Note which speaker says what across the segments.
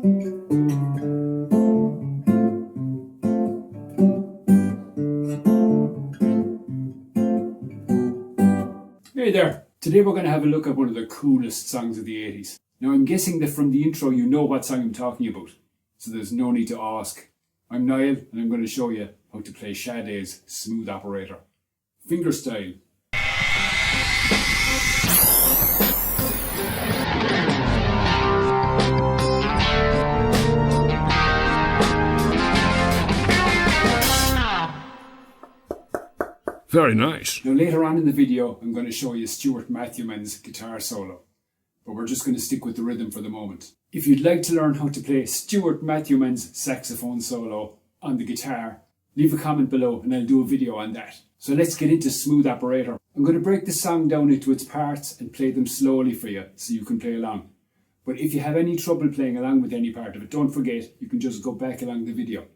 Speaker 1: Hey there! Today we're going to have a look at one of the coolest songs of the 80s. Now I'm guessing that from the intro you know what song I'm talking about, so there's no need to ask. I'm Niall and I'm going to show you how to play Sade's Smooth Operator. Fingerstyle.
Speaker 2: Very nice.
Speaker 1: Now later on in the video I'm going to show you Stuart Matthewman's guitar solo, but we're just going to stick with the rhythm for the moment. If you'd like to learn how to play Stuart Matthewman's saxophone solo on the guitar, leave a comment below and I'll do a video on that. So let's get into Smooth Operator. I'm going to break the song down into its parts and play them slowly for you so you can play along. But if you have any trouble playing along with any part of it, don't forget you can just go back along the video.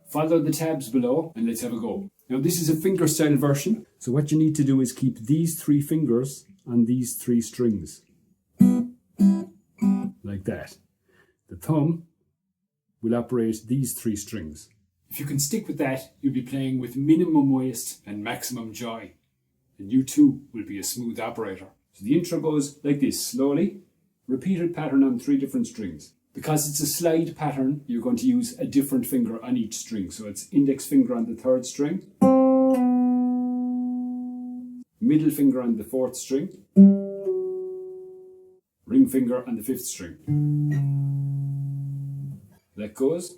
Speaker 1: Follow the tabs below and let's have a go. Now this is a fingerstyle version, so what you need to do is keep these three fingers on these three strings. Like that. The thumb will operate these three strings. If you can stick with that, you'll be playing with minimum waste and maximum joy. And you too will be a smooth operator. So the intro goes like this, slowly. Repeated pattern on three different strings. Because it's a slide pattern, you're going to use a different finger on each string. So it's index finger on the third string, middle finger on the fourth string, ring finger on the fifth string. That goes.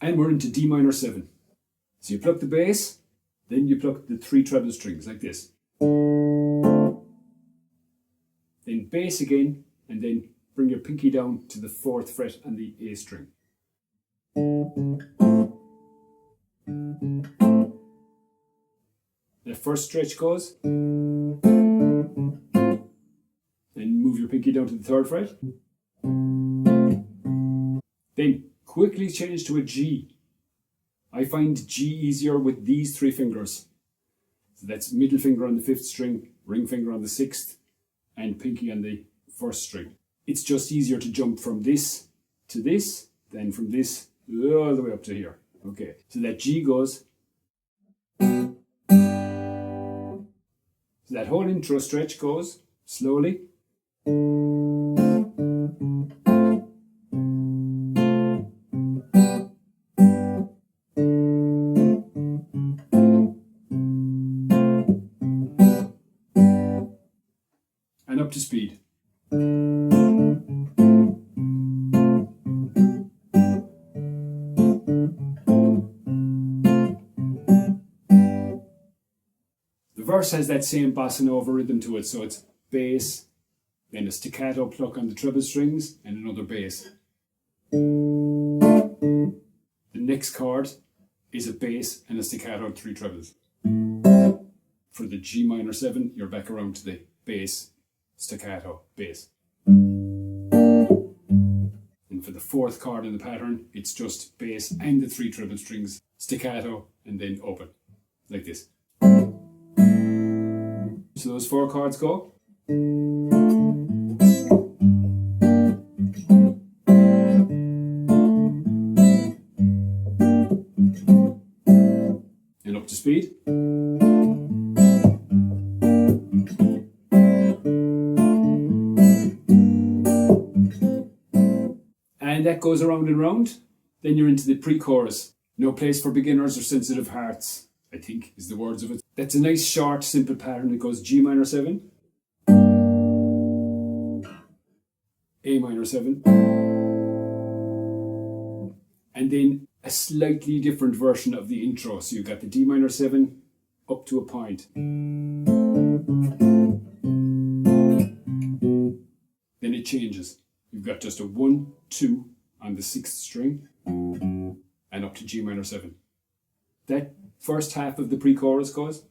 Speaker 1: And we're into D minor 7. So you pluck the bass, then you pluck the three treble strings like this. Then bass again, and then bring your pinky down to the 4th fret on the A string. The first stretch goes. Then move your pinky down to the 3rd fret. Then quickly change to a G. I find G easier with these three fingers. So that's middle finger on the 5th string, ring finger on the 6th, and pinky on the 1st string. It's just easier to jump from this to this, than from this all the way up to here. Okay, so that G goes. So that whole intro stretch goes slowly. And up to speed. The verse has that same bossa nova rhythm to it, so it's bass, then a staccato pluck on the treble strings, and another bass. The next chord is a bass and a staccato, 3 trebles. For the G minor 7, you're back around to the bass, staccato, bass. And for the 4th chord in the pattern, it's just bass and the 3 treble strings, staccato, and then open, like this. So those 4 chords go. And up to speed. And that goes around and round. Then you're into the pre-chorus. No place for beginners or sensitive hearts, I think is the words of it. That's a nice short simple pattern. It goes G minor 7, A minor 7, and then a slightly different version of the intro. So you've got the D minor 7 up to a point. Then it changes. You've got just a 1, 2 on the 6th string and up to G minor 7. That first half of the pre-chorus goes.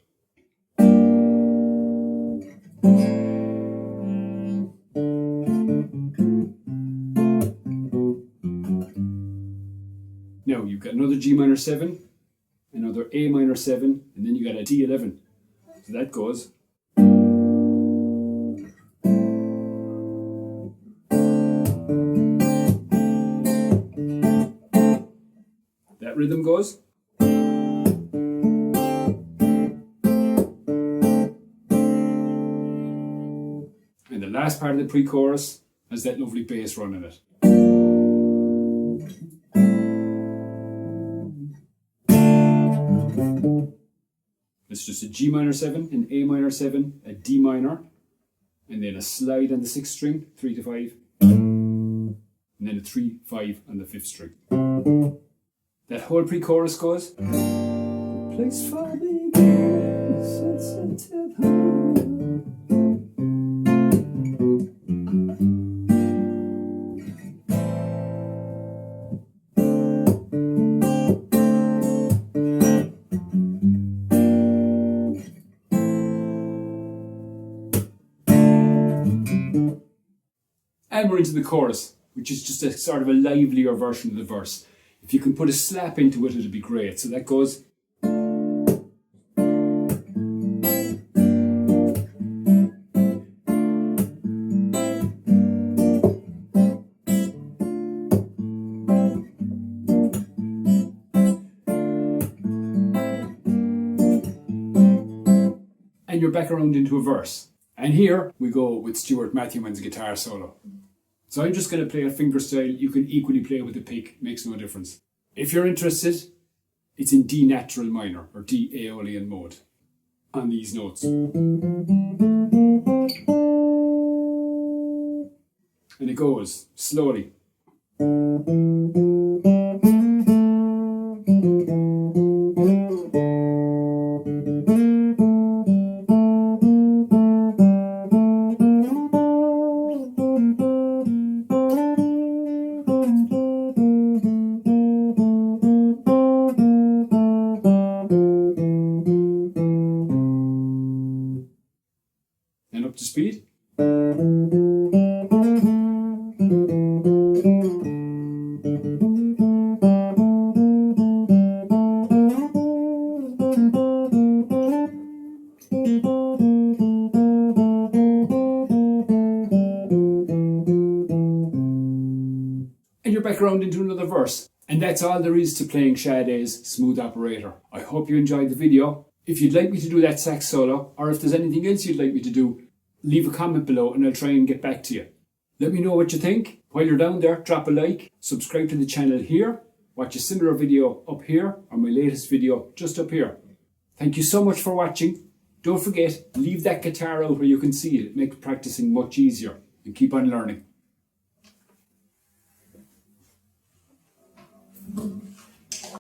Speaker 1: Now you've got another G minor 7, another A minor 7, and then you got a D11. So that goes. That rhythm goes. And the last part of the pre-chorus has that lovely bass run in it. It's just a G minor 7, an A minor 7, a D minor, and then a slide on the 6th string, 3 to 5, and then a 3, 5 on the 5th string. That whole pre-chorus goes. Place for me, sensitive heart. And we're into the chorus, which is just a sort of a livelier version of the verse. If you can put a slap into it, it'd be great. So that goes. And you're back around into a verse. And here we go with Stuart Matthewman's guitar solo. So I'm just going to play a fingerstyle. You can equally play with a pick, makes no difference. If you're interested, it's in D natural minor or D Aeolian mode on these notes. And it goes slowly. And up to speed. And you're back around into another verse. And that's all there is to playing Sade's Smooth Operator. I hope you enjoyed the video. If you'd like me to do that sax solo, or if there's anything else you'd like me to do, leave a comment below and I'll try and get back to you. Let me know what you think. While you're down there, drop a like, subscribe to the channel here, watch a similar video up here, or my latest video just up here. Thank you so much for watching. Don't forget, leave that guitar out where you can see it. It makes practicing much easier. And keep on learning.